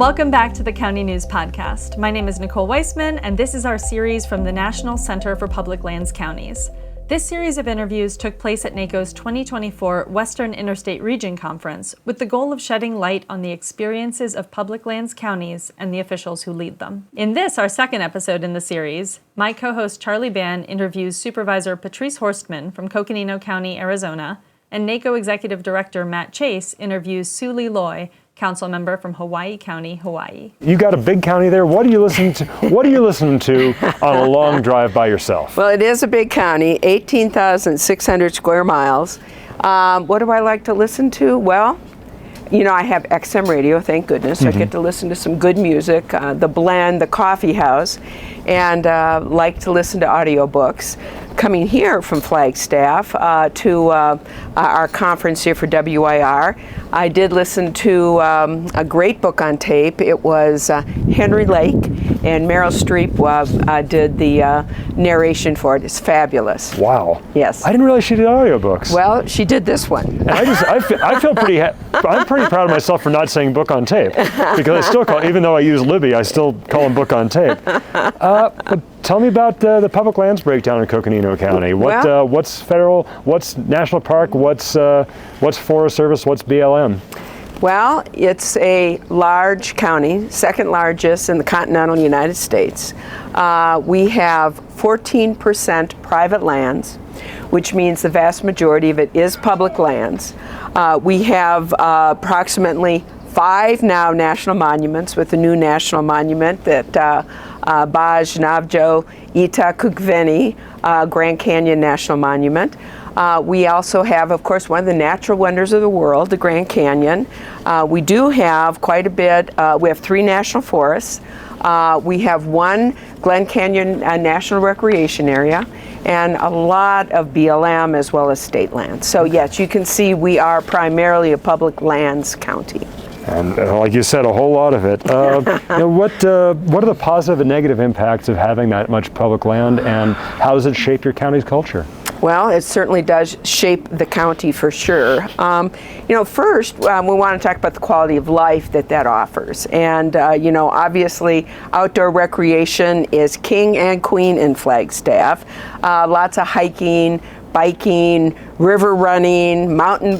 Welcome back to the County News Podcast. My name is Nicole Weissman, and this is our series from the National Center for Public Lands Counties. This series of interviews took place at NACo's 2024 Western Interstate Region Conference with the goal of shedding light on the experiences of public lands counties and the officials who lead them. In this, our second episode in the series, my co-host Charlie Ban interviews Supervisor Patrice Horstman from Coconino County, Arizona, and NACo Executive Director Matt Chase interviews Sue Lee Loy, Councilmember from Hawai'i County, Hawaii. You got a big county there. What are you listening to? What are you listening to on a long drive by yourself? Well, it is a big county, 18,600 square miles. What do I like to listen to? Well, you know, I have XM radio, thank goodness. I get to listen to some good music, The Blend, the Coffee House, and like to listen to audiobooks. Coming here from Flagstaff to our conference here for WIR, I did listen to a great book on tape. It was Henry Lake, and Meryl Streep did the narration for it. It's fabulous. Wow. Yes. I didn't realize she did audiobooks. Well, she did this one. And I feel pretty, I'm pretty proud of myself for not saying book on tape, because I still call, even though I use Libby, I still call them book on tape. But tell me about the public lands breakdown in Coconino County. What's federal, what's national park, what's Forest Service, what's BLM? Well, it's a large county, second largest in the continental United States. We have 14% private lands, which means the vast majority of it is public lands. We have approximately 5 now national monuments, with a new national monument that Baj Navjo Ita Kukveni Grand Canyon National Monument. We also have, of course, one of the natural wonders of the world, the Grand Canyon. We do have quite a bit. We have 3 national forests. We have 1 Glen Canyon National Recreation Area, and a lot of BLM as well as state lands. So yes, you can see we are primarily a public lands county. And like you said, a whole lot of it. What are the positive and negative impacts of having that much public land, and how does it shape your county's culture? Well, it certainly does shape the county for sure. First, we want to talk about the quality of life that offers. And, obviously, outdoor recreation is king and queen in Flagstaff. Lots of hiking, biking, river running, mountain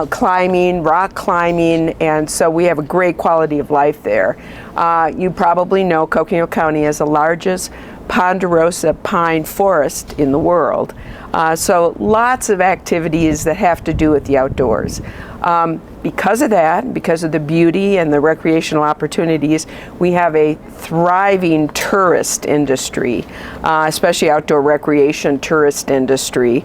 climbing, rock climbing, and so we have a great quality of life there. You probably know Coconino County is the largest ponderosa pine forest in the world. So lots of activities that have to do with the outdoors. Because of that, because of the beauty and the recreational opportunities, we have a thriving tourist industry, especially outdoor recreation tourist industry,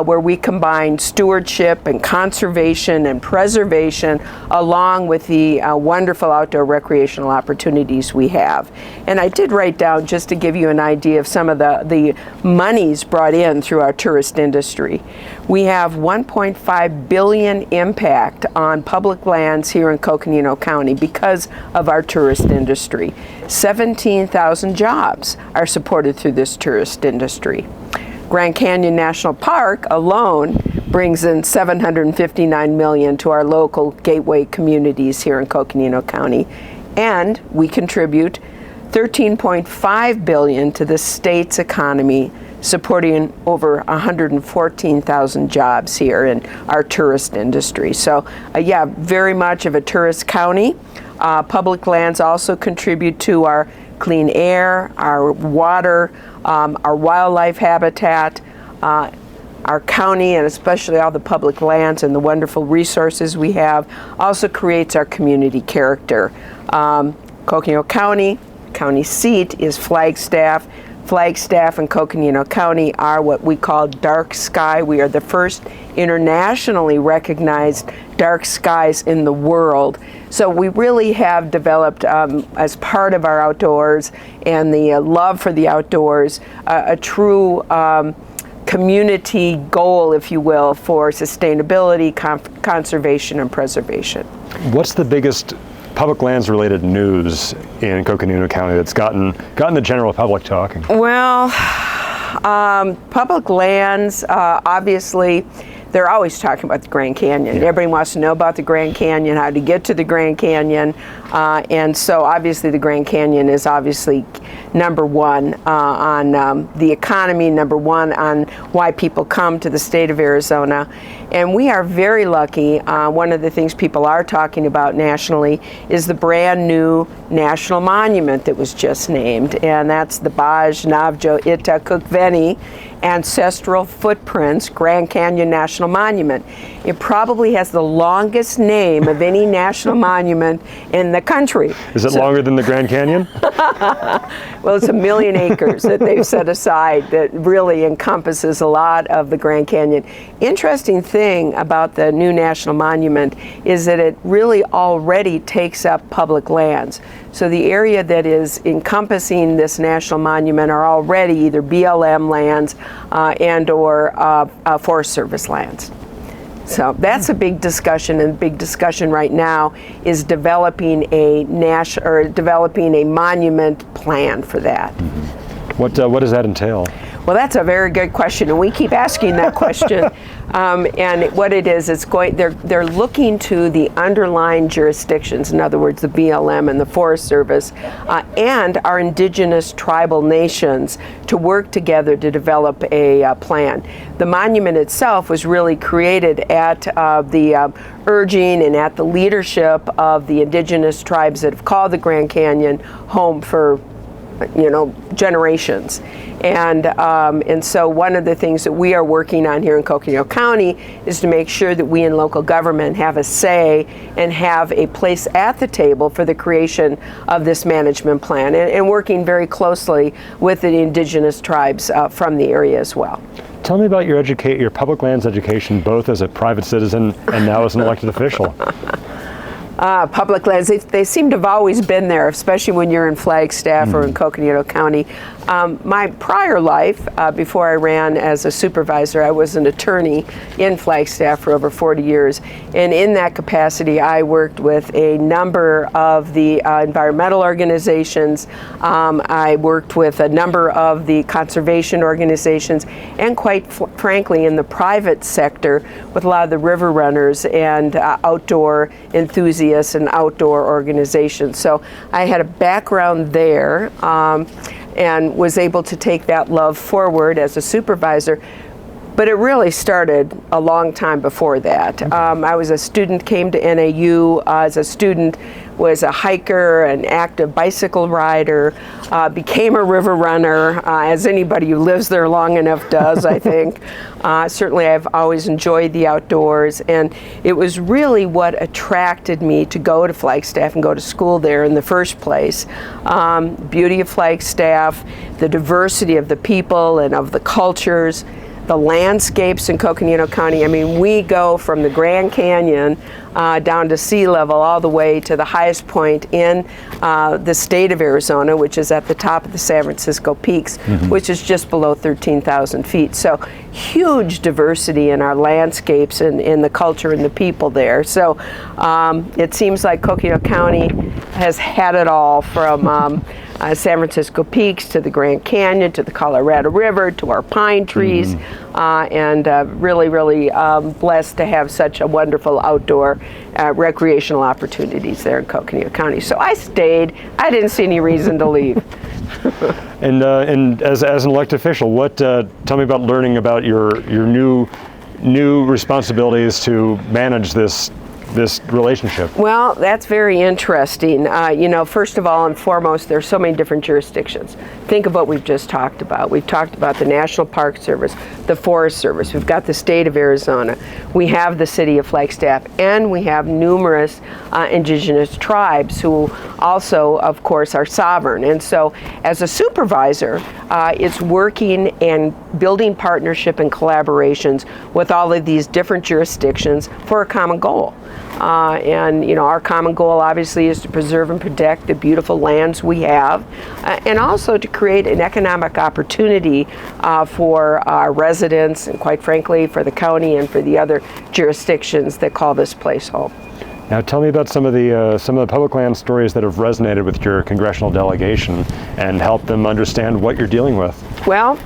where we combine stewardship and conservation and preservation along with the wonderful outdoor recreational opportunities we have. And I did write down, just to give you an idea of some of the monies brought in through our tourist industry. We have 1.5 billion impact on public lands here in Coconino County because of our tourist industry. 17,000 jobs are supported through this tourist industry. Grand Canyon National Park alone brings in $759 million to our local gateway communities here in Coconino County, and we contribute $13.5 billion to the state's economy, supporting over 114,000 jobs here in our tourist industry. So very much of a tourist county. Public lands also contribute to our clean air, our water, our wildlife habitat, our county, and especially all the public lands and the wonderful resources we have, also creates our community character. Coconino County, county seat is Flagstaff. Flagstaff and Coconino County are what we call dark sky. We are the first internationally recognized dark skies in the world. So we really have developed, as part of our outdoors and the love for the outdoors, a true community goal, if you will, for sustainability, conservation, and preservation. What's the biggest public lands related news in Coconino County that's gotten the general public talking? Well, public lands, obviously they're always talking about the Grand Canyon. Yeah. Everybody wants to know about the Grand Canyon, how to get to the Grand Canyon, and so obviously the Grand Canyon is obviously number one on the economy, number one on why people come to the state of Arizona. And we are very lucky. One of the things people are talking about nationally is the brand new national monument that was just named, and that's the Baj Navjo Ita Kukveni Ancestral Footprints Grand Canyon National Monument. It probably has the longest name of any national monument in the country. Is it longer than the Grand Canyon? Well, it's 1 million acres that they've set aside that really encompasses a lot of the Grand Canyon. Interesting thing about the new national monument is that it really already takes up public lands. So the area that is encompassing this national monument are already either BLM lands and or Forest Service lands. So that's a big discussion, and the big discussion right now is developing a monument plan for that. What does that entail? Well, that's a very good question, and we keep asking that question. And what it is, they're looking to the underlying jurisdictions, in other words, the BLM and the Forest Service, and our indigenous tribal nations to work together to develop a plan. The monument itself was really created at the urging and at the leadership of the indigenous tribes that have called the Grand Canyon home for generations. And so one of the things that we are working on here in Coconino County is to make sure that we in local government have a say and have a place at the table for the creation of this management plan, and working very closely with the indigenous tribes from the area as well. Tell me about your public lands education, both as a private citizen and now as an elected official. Public lands, they seem to have always been there, especially when you're in Flagstaff or in Coconino County. My prior life, before I ran as a supervisor, I was an attorney in Flagstaff for over 40 years. And in that capacity, I worked with a number of the environmental organizations. I worked with a number of the conservation organizations, and quite frankly, in the private sector, with a lot of the river runners and outdoor enthusiasts and outdoor organizations. So I had a background there and was able to take that love forward as a supervisor. But it really started a long time before that. I was a student, came to NAU as a student, was a hiker, an active bicycle rider, became a river runner, as anybody who lives there long enough does, I think. Certainly I've always enjoyed the outdoors, and it was really what attracted me to go to Flagstaff and go to school there in the first place. Beauty of Flagstaff, the diversity of the people and of the cultures, the landscapes in Coconino County. I mean, we go from the Grand Canyon down to sea level all the way to the highest point in the state of Arizona, which is at the top of the San Francisco Peaks, which is just below 13,000 feet. So huge diversity in our landscapes and in the culture and the people there. So it seems like Coconino County has had it all, from San Francisco Peaks to the Grand Canyon to the Colorado River to our pine trees, and really blessed to have such a wonderful outdoor recreational opportunities there in Coconino County. So I stayed. I didn't see any reason to leave. And as an elected official, tell me about learning about your new responsibilities to manage this relationship. Well, that's very interesting. First of all and foremost, there's so many different jurisdictions. Think of what we've just talked about. We've talked about the National Park Service, the Forest Service, we've got the state of Arizona, we have the city of Flagstaff, and we have numerous indigenous tribes who also, of course, are sovereign. And so as a supervisor, it's working and building partnership and collaborations with all of these different jurisdictions for a common goal. Our common goal obviously is to preserve and protect the beautiful lands we have, and also to create an economic opportunity for our residents, and quite frankly for the county and for the other jurisdictions that call this place home. Now tell me about some of the public land stories that have resonated with your congressional delegation and helped them understand what you're dealing with. Well,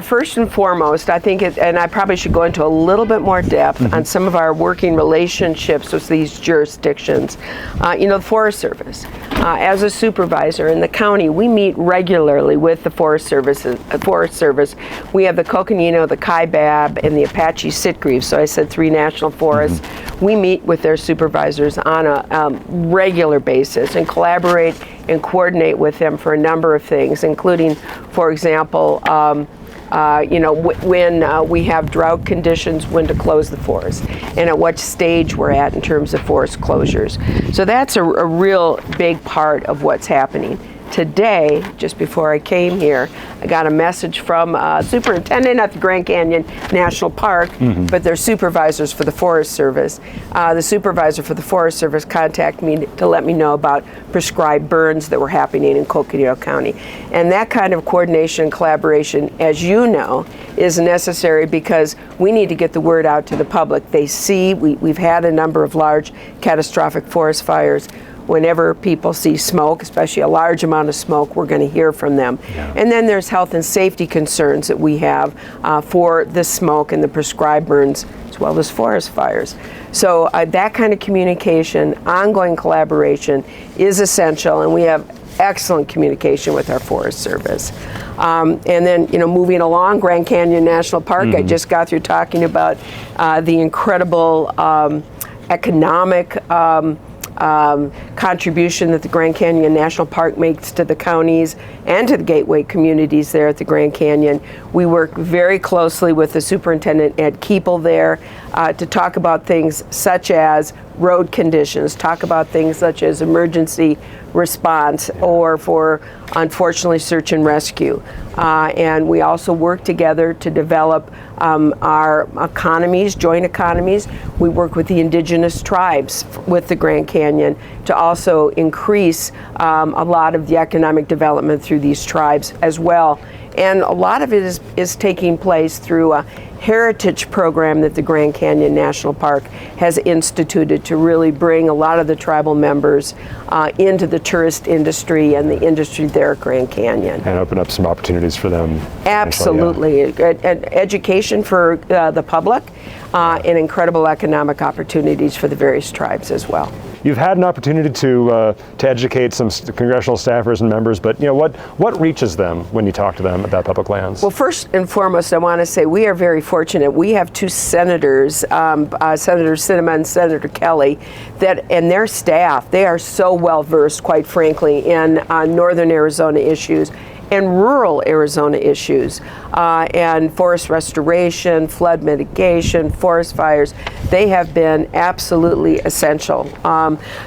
first and foremost, I think, and I probably should go into a little bit more depth on some of our working relationships with these jurisdictions. The Forest Service. As a supervisor in the county, we meet regularly with the Forest Service. We have the Coconino, the Kaibab, and the Apache Sitgreaves. So I said 3 national forests. We meet with their supervisors on a regular basis and collaborate and coordinate with them for a number of things, including, for example, when we have drought conditions, when to close the forest, and at what stage we're at in terms of forest closures. So that's a real big part of what's happening. Today, just before I came here, I got a message from superintendent at the Grand Canyon National Park, but they're supervisors for the Forest Service. The supervisor for the Forest Service contacted me to let me know about prescribed burns that were happening in Coconino County. And that kind of coordination and collaboration, as you know, is necessary because we need to get the word out to the public. They see, we've had a number of large catastrophic forest fires. Whenever people see smoke, especially a large amount of smoke, we're going to hear from them. Yeah. And then there's health and safety concerns that we have for the smoke and the prescribed burns, as well as forest fires. So that kind of communication, ongoing collaboration is essential, and we have excellent communication with our Forest Service. And then, moving along, Grand Canyon National Park, I just got through talking about the incredible economic contribution that the Grand Canyon National Park makes to the counties and to the gateway communities there at the Grand Canyon. We work very closely with the superintendent Ed Keeple there to talk about things such as road conditions, talk about things such as emergency response, or for, unfortunately, search and rescue. And we also work together to develop our economies, joint economies. We work with the indigenous tribes with the Grand Canyon to also increase a lot of the economic development through these tribes as well. And a lot of it is taking place through a heritage program that the Grand Canyon National Park has instituted to really bring a lot of the tribal members into the tourist industry and the industry there at Grand Canyon. And open up some opportunities for them. Absolutely. Education for the public and incredible economic opportunities for the various tribes as well. You've had an opportunity to educate some congressional staffers and members, but what reaches them when you talk to them about public lands? Well, first and foremost, I want to say we are very fortunate. We have 2 senators, Senator Sinema and Senator Kelly, and their staff. They are so well versed, quite frankly, in northern Arizona issues and rural Arizona issues, and forest restoration, flood mitigation, forest fires. They have been absolutely essential.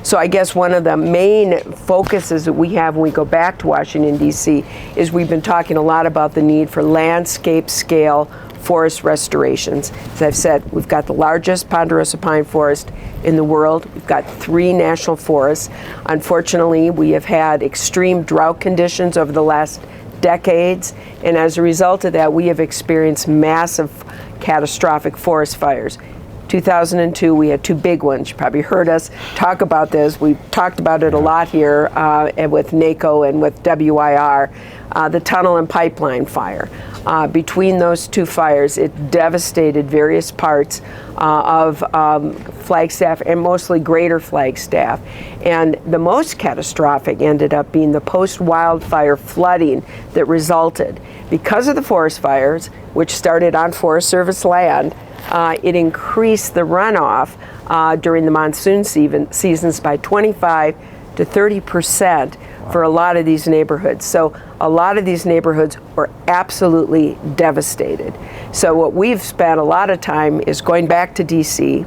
So I guess one of the main focuses that we have when we go back to Washington, D.C. is we've been talking a lot about the need for landscape scale forest restorations. As I've said, we've got the largest ponderosa pine forest in the world. We've got 3 national forests. Unfortunately, we have had extreme drought conditions over the last decades, and as a result of that, we have experienced massive catastrophic forest fires. 2002, we had 2 big ones. You probably heard us talk about this. We've talked about it a lot here and with NACo and with WIR, the tunnel and pipeline fire. Between those 2 fires, it devastated various parts of Flagstaff and mostly greater Flagstaff. And the most catastrophic ended up being the post-wildfire flooding that resulted. Because of the forest fires, which started on Forest Service land, it increased the runoff during the monsoon seasons by 25 to 30% for a lot of these neighborhoods. So a lot of these neighborhoods were absolutely devastated. So what we've spent a lot of time is going back to DC,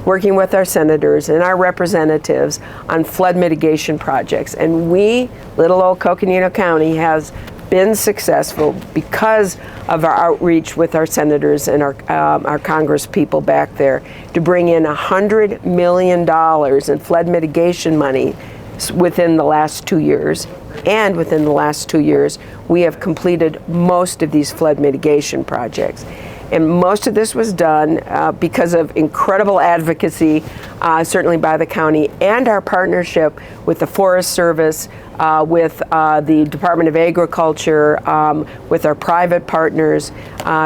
working with our senators and our representatives on flood mitigation projects. And we, little old Coconino County, has been successful because of our outreach with our senators and our Congress people back there to bring in $100 million in flood mitigation money within the last 2 years. And within the last 2 years, we have completed most of these flood mitigation projects. And most of this was done because of incredible advocacy, certainly by the county, and our partnership with the Forest Service, with the Department of Agriculture, with our private partners.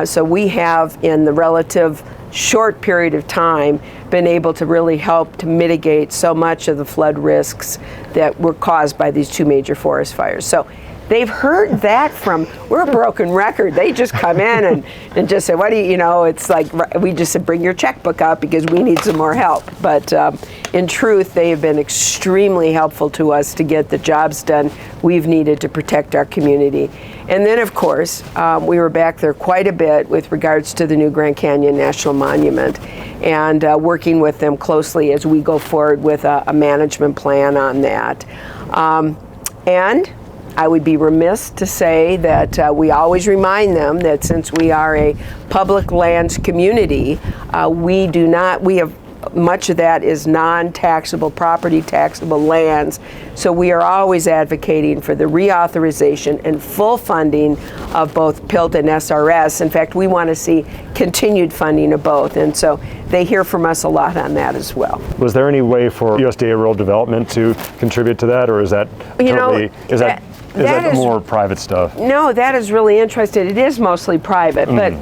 So we have, in the relative short period of time, been able to really help to mitigate so much of the flood risks that were caused by these two major forest fires. So they've heard that from, we're a broken record. They just come in and just say, what do you know, it's like, we just said, bring your checkbook up because we need some more help. But in truth, they have been extremely helpful to us to get the jobs done we've needed to protect our community. And then, of course, we were back there quite a bit with regards to the new Grand Canyon National Monument, and working with them closely as we go forward with a management plan on that. And I would be remiss to say that we always remind them that since we are a public lands community, we have much of that is non-taxable property, taxable lands. So we are always advocating for the reauthorization and full funding of both PILT and SRS. In fact, we want to see continued funding of both. And so they hear from us a lot on that as well. Was there any way for USDA Rural Development to contribute to that, or is that totally, is that more private stuff? No, that is really interesting. It is mostly private, but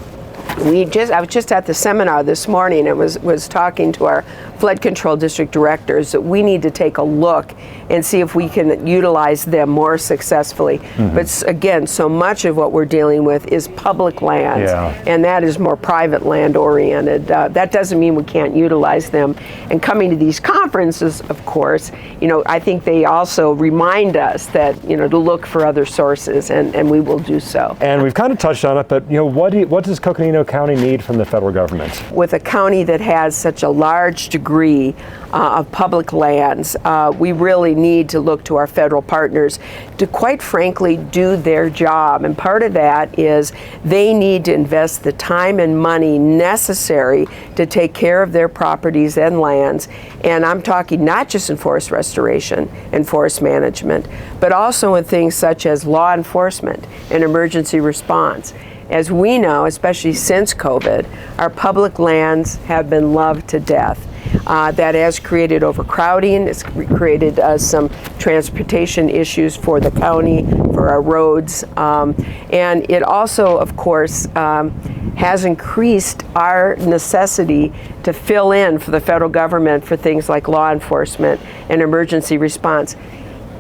I was just at the seminar this morning and was talking to our flood control district directors that we need to take a look and see if we can utilize them more successfully. But again, so much of what we're dealing with is public lands, and that is more private land oriented. That doesn't mean we can't utilize them. And coming to these conferences, of course, I think they also remind us that, to look for other sources, and we will do so. And we've kind of touched on it, but what does Coconino County need from the federal government? With a county that has such a large degree of public lands, we really need to look to our federal partners to, quite frankly, do their job. And part of that is they need to invest the time and money necessary to take care of their properties and lands. And I'm talking not just in forest restoration and forest management, but also in things such as law enforcement and emergency response. As we know, especially since COVID, our public lands have been loved to death. That has created overcrowding, it's created some transportation issues for the county, for our roads, and it also, of course, has increased our necessity to fill in for the federal government for things like law enforcement and emergency response,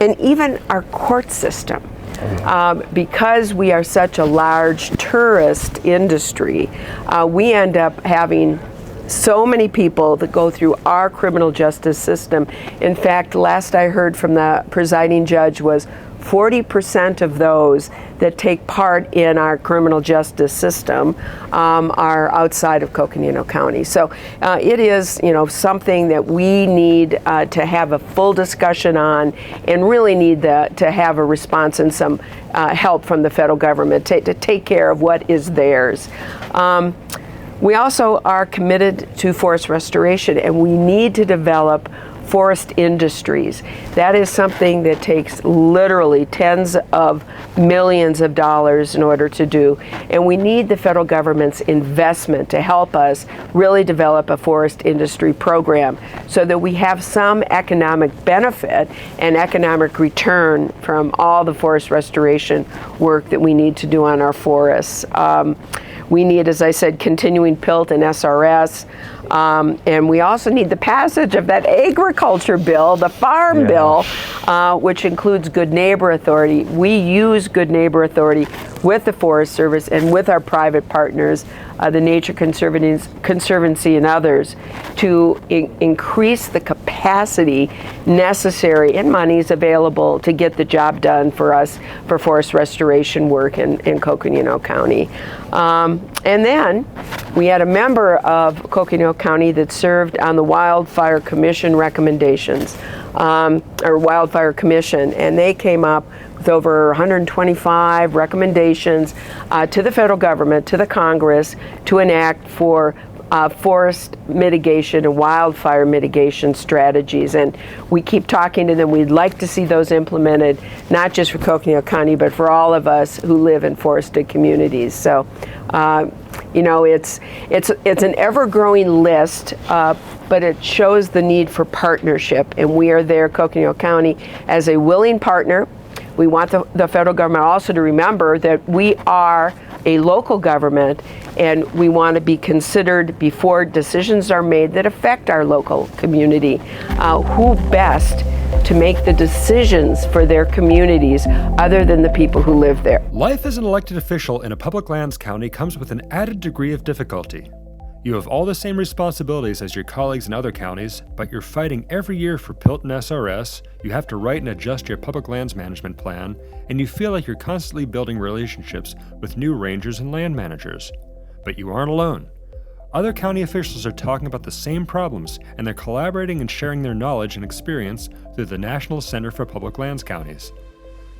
and even our court system. Because we are such a large tourist industry, we end up having so many people that go through our criminal justice system. In fact, last I heard from the presiding judge was 40% of those that take part in our criminal justice system are outside of Coconino County. So it is, something that we need to have a full discussion on, and really need to have a response and some help from the federal government to take care of what is theirs. We also are committed to forest restoration, and we need to develop forest industries. That is something that takes literally tens of millions of dollars in order to do. And we need the federal government's investment to help us really develop a forest industry program so that we have some economic benefit and economic return from all the forest restoration work that we need to do on our forests. We need, as I said, continuing PILT and SRS. And we also need the passage of that agriculture bill, the farm bill, which includes Good Neighbor Authority. We use Good Neighbor Authority with the Forest Service and with our private partners, the Nature Conservancy and others, to increase the capacity necessary and monies available to get the job done for us for forest restoration work in Coconino County. And then we had a member of Coconino County that served on the Wildfire Commission recommendations, or Wildfire Commission, and they came up with over 125 recommendations to the federal government, to the Congress, to enact for forest mitigation and wildfire mitigation strategies. And we keep talking to them. We'd like to see those implemented, not just for Coconino County, but for all of us who live in forested communities. So, it's an ever-growing list, but it shows the need for partnership. And we are there, Coconino County, as a willing partner We want the federal government also to remember that we are a local government, and we want to be considered before decisions are made that affect our local community. Who best to make the decisions for their communities other than the people who live there? Life as an elected official in a public lands county comes with an added degree of difficulty. You have all the same responsibilities as your colleagues in other counties, but you're fighting every year for PILT and SRS, you have to write and adjust your public lands management plan, and you feel like you're constantly building relationships with new rangers and land managers. But you aren't alone. Other county officials are talking about the same problems, and they're collaborating and sharing their knowledge and experience through the National Center for Public Lands Counties.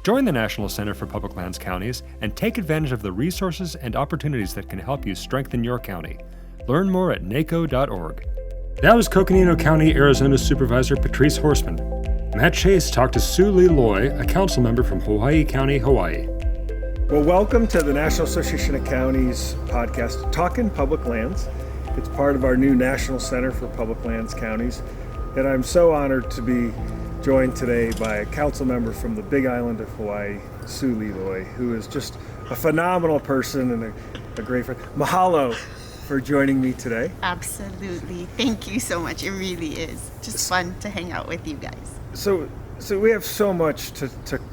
Join the National Center for Public Lands Counties and take advantage of the resources and opportunities that can help you strengthen your county. Learn more at NACo.org. That was Coconino County, Arizona Supervisor Patrice Horstman. Matt Chase talked to Sue Lee Loy, a council member from Hawai'i County, Hawaii. Well, welcome to the National Association of Counties podcast, Talkin' Public Lands. It's part of our new National Center for Public Lands Counties. And I'm so honored to be joined today by a council member from the Big Island of Hawaii, Sue Lee Loy, who is just a phenomenal person and a great friend. Mahalo for joining me today. Absolutely. Thank you so much. It really is just fun to hang out with you guys. So we have so much to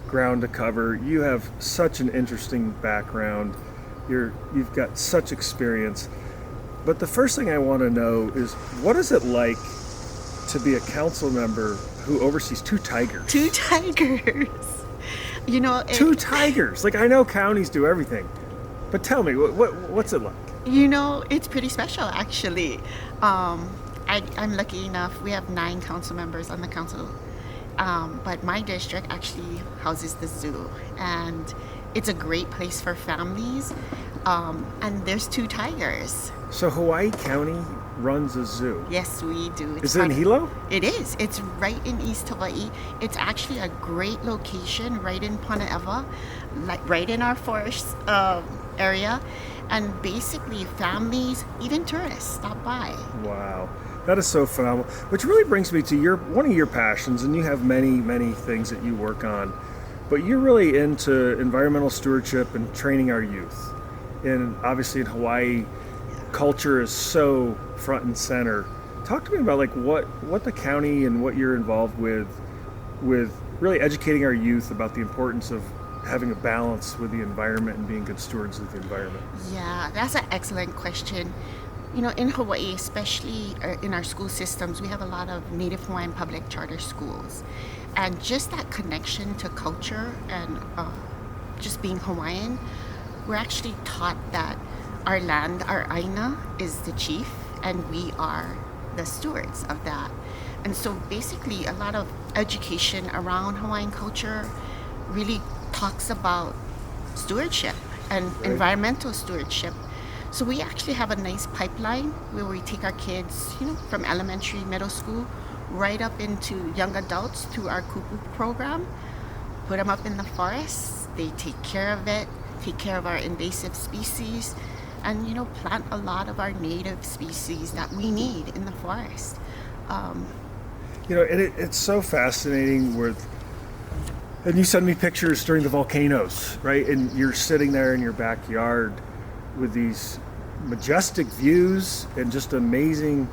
ground to cover. You have such an interesting background. You've got such experience. But the first thing I want to know is, what is it like to be a council member who oversees two tigers? Two tigers. You know, two tigers. Like, I know counties do everything, but tell me, what's it like? You know, it's pretty special, actually. I'm lucky enough, we have 9 council members on the council, but my district actually houses the zoo, and it's a great place for families, and there's 2 tigers. So Hawai'i County runs a zoo? Yes, we do. Is it in Hilo? It is. It's right in East Hawaii. It's actually a great location right in Ponaeva, like right in our forest area. And basically families, even tourists, stop by. Wow, that is so phenomenal. Which really brings me to one of your passions, and you have many things that you work on, but you're really into environmental stewardship and training our youth. And obviously in Hawaii, culture is so front and center. Talk to me about like what the county and what you're involved with really educating our youth about the importance of having a balance with the environment and being good stewards of the environment. Yeah, that's an excellent question. You know, in Hawaii, especially in our school systems, we have a lot of Native Hawaiian public charter schools. And just that connection to culture and just being Hawaiian, we're actually taught that our land, our aina, is the chief, and we are the stewards of that. And so basically a lot of education around Hawaiian culture really talks about stewardship and environmental stewardship. So we actually have a nice pipeline where we take our kids, you know, from elementary, middle school, right up into young adults through our kupu program, put them up in the forests, they take care of it, take care of our invasive species, and, you know, plant a lot of our native species that we need in the forest. You know, and it's so fascinating and you send me pictures during the volcanoes, right? And you're sitting there in your backyard with these majestic views and just amazing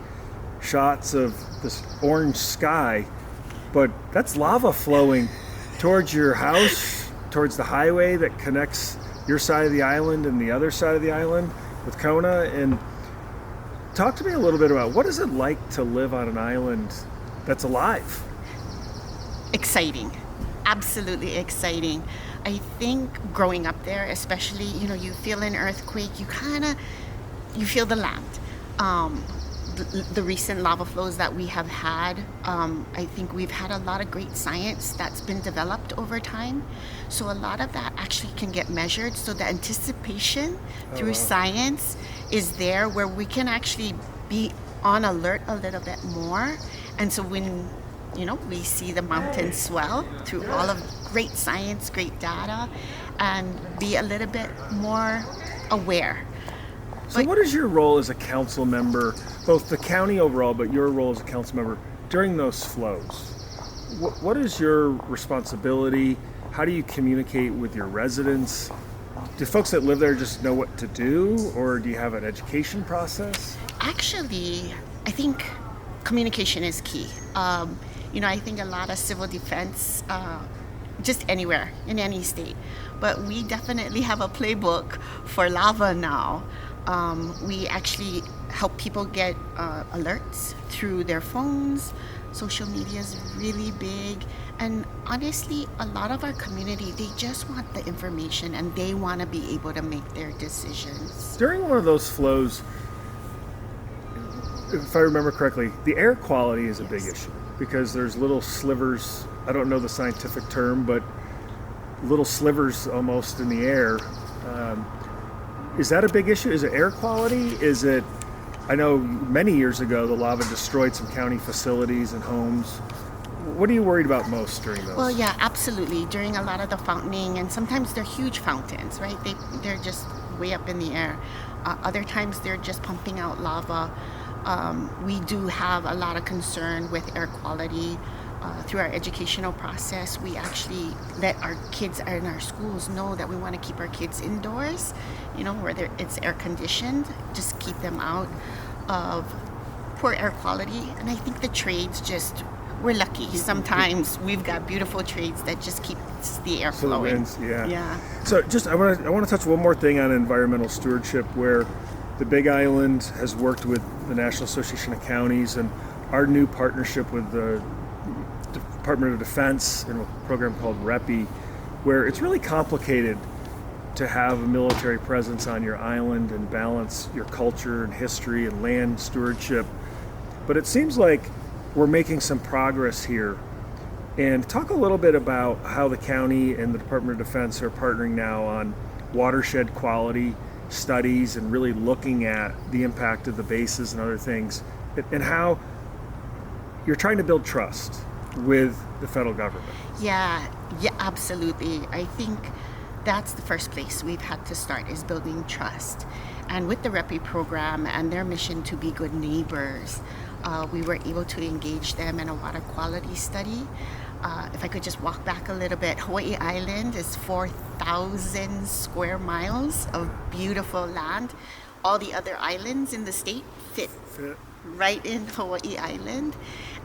shots of this orange sky, but that's lava flowing towards your house, towards the highway that connects your side of the island and the other side of the island with Kona. And talk to me a little bit about, what is it like to live on an island that's alive? Exciting. Absolutely exciting. I think growing up there, especially, you know, you feel an earthquake, you feel the land. The recent lava flows that we have had, I think we've had a lot of great science that's been developed over time. So a lot of that actually can get measured. So the anticipation through science is there, where we can actually be on alert a little bit more. And so when, you know, we see the mountains swell through all of great science, great data, and be a little bit more aware. So what is your role as a council member, both the county overall, but your role as a council member during those flows? What is your responsibility? How do you communicate with your residents? Do folks that live there just know what to do, or do you have an education process? Actually, I think communication is key. I think a lot of civil defense, just anywhere, in any state, but we definitely have a playbook for lava now. We actually help people get alerts through their phones. Social media is really big. And honestly, a lot of our community, they just want the information and they want to be able to make their decisions. During one of those flows, if I remember correctly, the air quality is a big issue because there's little slivers, I don't know the scientific term, but little slivers almost in the air. Is that a big issue? Is it air quality? Is it, I know many years ago the lava destroyed some county facilities and homes. What are you worried about most during those? Well, yeah, absolutely. During a lot of the fountaining, and sometimes they're huge fountains, right? They're just way up in the air. Other times they're just pumping out lava. We do have a lot of concern with air quality. Through our educational process, we actually let our kids in our schools know that we want to keep our kids indoors, where it's air conditioned, just keep them out of poor air quality. And I think the trades we're lucky. Sometimes we've got beautiful trades that just keeps the air flowing. Winds, yeah. So I want to touch one more thing on environmental stewardship, where the Big Island has worked with the National Association of Counties and our new partnership with the Department of Defense in a program called REPI, where it's really complicated to have a military presence on your island and balance your culture and history and land stewardship. But it seems like we're making some progress here. And talk a little bit about how the county and the Department of Defense are partnering now on watershed quality studies and really looking at the impact of the bases and other things, and how you're trying to build trust with the federal government. Yeah, absolutely. I think that's the first place we've had to start, is building trust. And with the REPI program and their mission to be good neighbors, we were able to engage them in a water quality study. If I could just walk back a little bit, Hawai'i Island is 4,000 square miles of beautiful land. All the other islands in the state fit right in Hawai'i Island.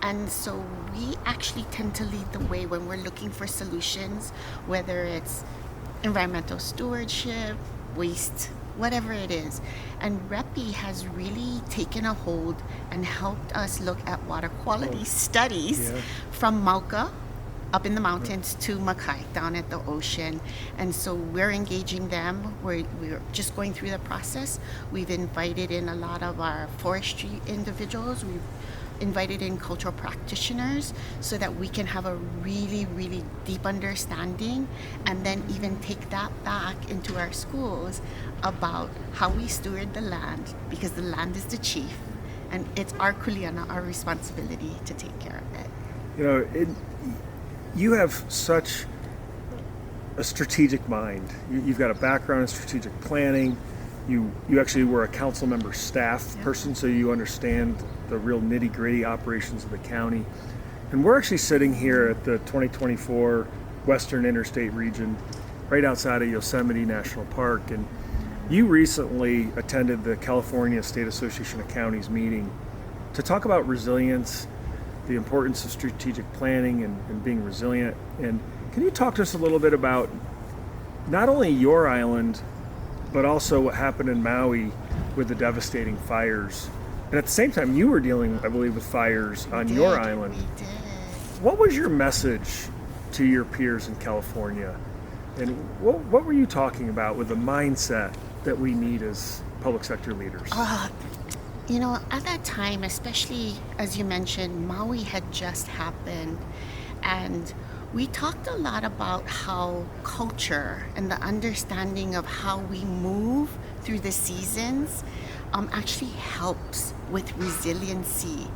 And so we actually tend to lead the way when we're looking for solutions, whether it's environmental stewardship, waste, whatever it is. And REPI has really taken a hold and helped us look at water quality studies from Mauka up in the mountains to Makai down at the ocean. And so we're engaging them. We're just going through the process. We've invited in a lot of our forestry individuals. We've invited in cultural practitioners so that we can have a really, really deep understanding, and then even take that back into our schools about how we steward the land, because the land is the chief and it's our kuleana, our responsibility to take care of it. You have such a strategic mind. You've got a background in strategic planning. You actually were a council member staff person, so you understand the real nitty-gritty operations of the county. And we're actually sitting here at the 2024 Western Interstate region, right outside of Yosemite National Park. And you recently attended the California State Association of Counties meeting to talk about resilience, the importance of strategic planning and being resilient. And can you talk to us a little bit about not only your island, but also what happened in Maui with the devastating fires? And at the same time, you were dealing, I believe, with fires on your island. We did. What was your message to your peers in California? And what were you talking about with the mindset that we need as public sector leaders? At that time, especially as you mentioned, Maui had just happened. And we talked a lot about how culture and the understanding of how we move through the seasons actually helps with resiliency,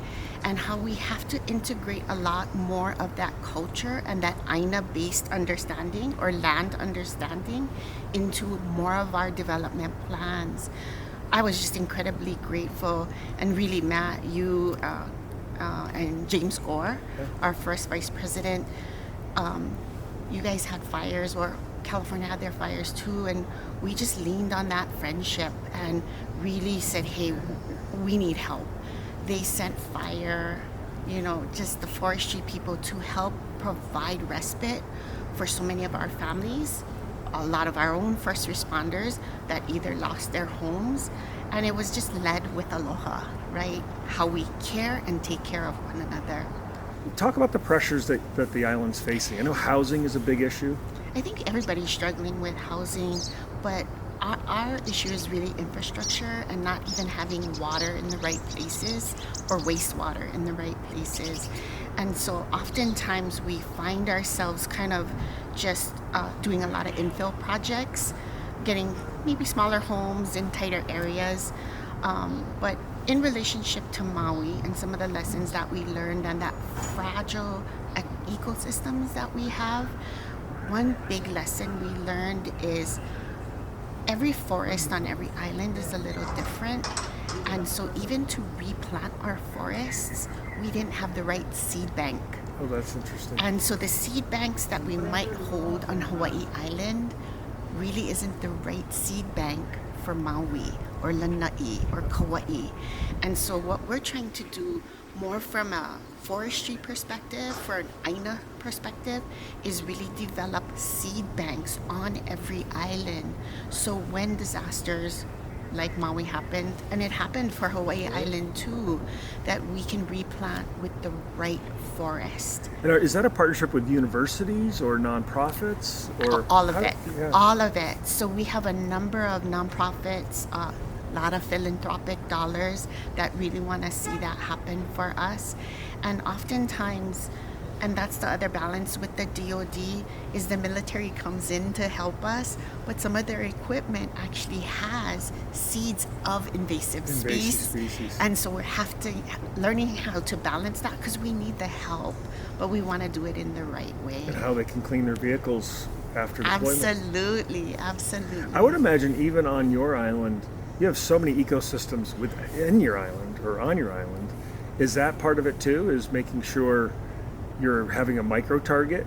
and how we have to integrate a lot more of that culture and that Aina-based understanding or land understanding into more of our development plans. I was just incredibly grateful, and really, Matt, you and James Orr, our first vice president, you guys had fires, or California had their fires too, and we just leaned on that friendship and really said, hey, we need help. They sent fire, just the forestry people to help provide respite for so many of our families, a lot of our own first responders that either lost their homes, and it was just led with aloha, right? How we care and take care of one another. Talk about the pressures that the island's facing. I know housing is a big issue. I think everybody's struggling with housing, but our issue is really infrastructure and not even having water in the right places or wastewater in the right places. And so oftentimes we find ourselves kind of just doing a lot of infill projects, getting maybe smaller homes in tighter areas. But in relationship to Maui and some of the lessons that we learned and that fragile ecosystems that we have, one big lesson we learned is every forest on every island is a little different. And so even to replant our forests, we didn't have the right seed bank. Oh, that's interesting. And so the seed banks that we might hold on Hawaii Island really isn't the right seed bank for Maui or Lanai or Kauai. And so what we're trying to do more from a forestry perspective, for an Aina perspective, is really develop seed banks on every island. So when disasters like Maui happened, and it happened for Hawaii Island too, that we can replant with the right forest. And is that a partnership with universities or nonprofits? Or all of it. Yeah. All of it. So we have a number of nonprofits, a lot of philanthropic dollars that really want to see that happen for us. And oftentimes, and that's the other balance with the DOD, is the military comes in to help us, but some of their equipment actually has seeds of invasive species. And so we have to learning how to balance that, because we need the help, but we want to do it in the right way. And how they can clean their vehicles after deployment. Absolutely. I would imagine even on your island, you have so many ecosystems within your island or on your island. Is that part of it too, is making sure you're having a micro target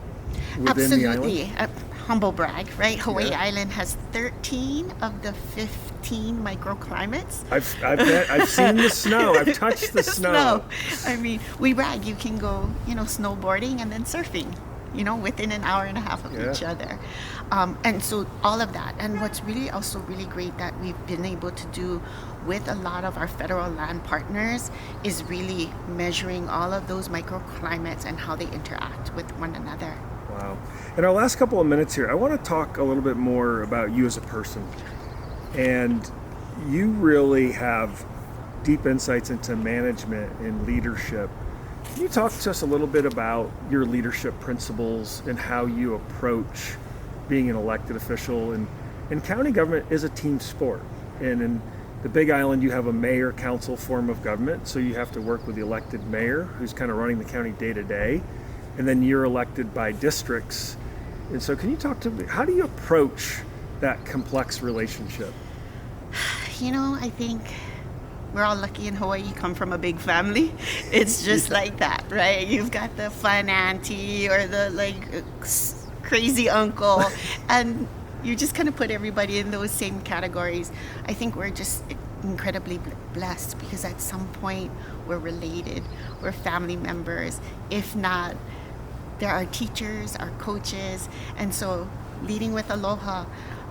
within the island? Absolutely. Humble brag, right? Hawaii Island has 13 of the 15 microclimates. I've seen the snow. I've touched the snow. I mean, we brag. You can go, snowboarding and then surfing, within an hour and a half of each other. And so all of that. And what's really also really great that we've been able to do with a lot of our federal land partners is really measuring all of those microclimates and how they interact with one another. Wow. In our last couple of minutes here, I want to talk a little bit more about you as a person. And you really have deep insights into management and leadership. Can you talk to us a little bit about your leadership principles and how you approach being an elected official? And county government is a team sport. And in the Big Island, you have a mayor-council form of government, so you have to work with the elected mayor, who's kind of running the county day to day, and then you're elected by districts. And so can you talk to me, how do you approach that complex relationship? I think we're all lucky in Hawaii, you come from a big family. It's just like that, right? You've got the fun auntie or the crazy uncle, and you just kind of put everybody in those same categories. I think we're just incredibly blessed because at some point we're related, we're family members. If not, there are teachers, our coaches, and so leading with aloha,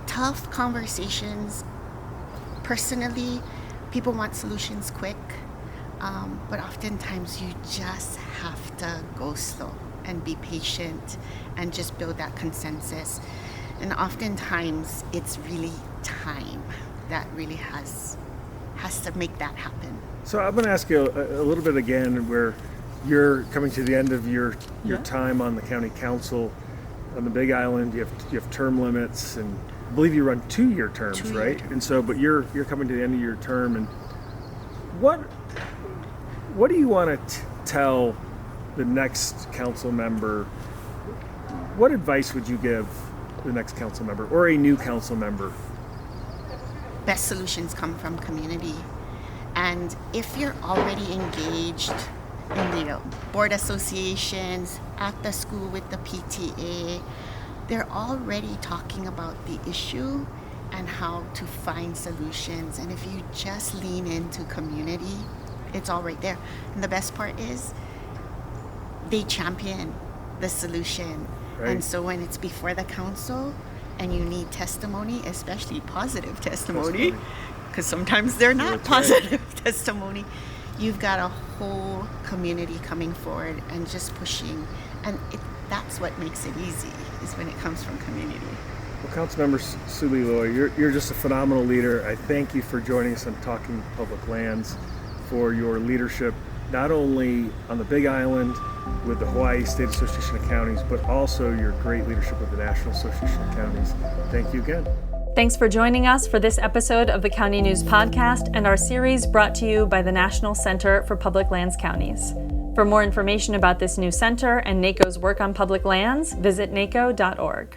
tough conversations. Personally, people want solutions quick, but oftentimes you just have to go slow and be patient and just build that consensus. And oftentimes it's really time that really has to make that happen. So I'm going to ask you a little bit again, where you're coming to the end of your time on the county council on the Big Island. You have term limits, and I believe you run 2-year terms, right? And so, but you're coming to the end of your term, and what do you want to tell the next council member? What advice would you give the next council member or a new council member? Best solutions come from community. And if you're already engaged in the board associations, at the school with the PTA, they're already talking about the issue and how to find solutions. And if you just lean into community, it's all right there. And the best part is they champion the solution. Right. And so when it's before the council and you need testimony, especially positive testimony, because sometimes they're not positive testimony, you've got a whole community coming forward and just pushing. And that's what makes it easy, is when it comes from community. Well, Councilmember Suliloy, you're just a phenomenal leader. I thank you for joining us on Talking Public Lands, for your leadership, not only on the Big Island with the Hawai'i State Association of Counties, but also your great leadership with the National Association of Counties. Thank you again. Thanks for joining us for this episode of the County News Podcast and our series brought to you by the National Center for Public Lands Counties. For more information about this new center and NACo's work on public lands, visit naco.org.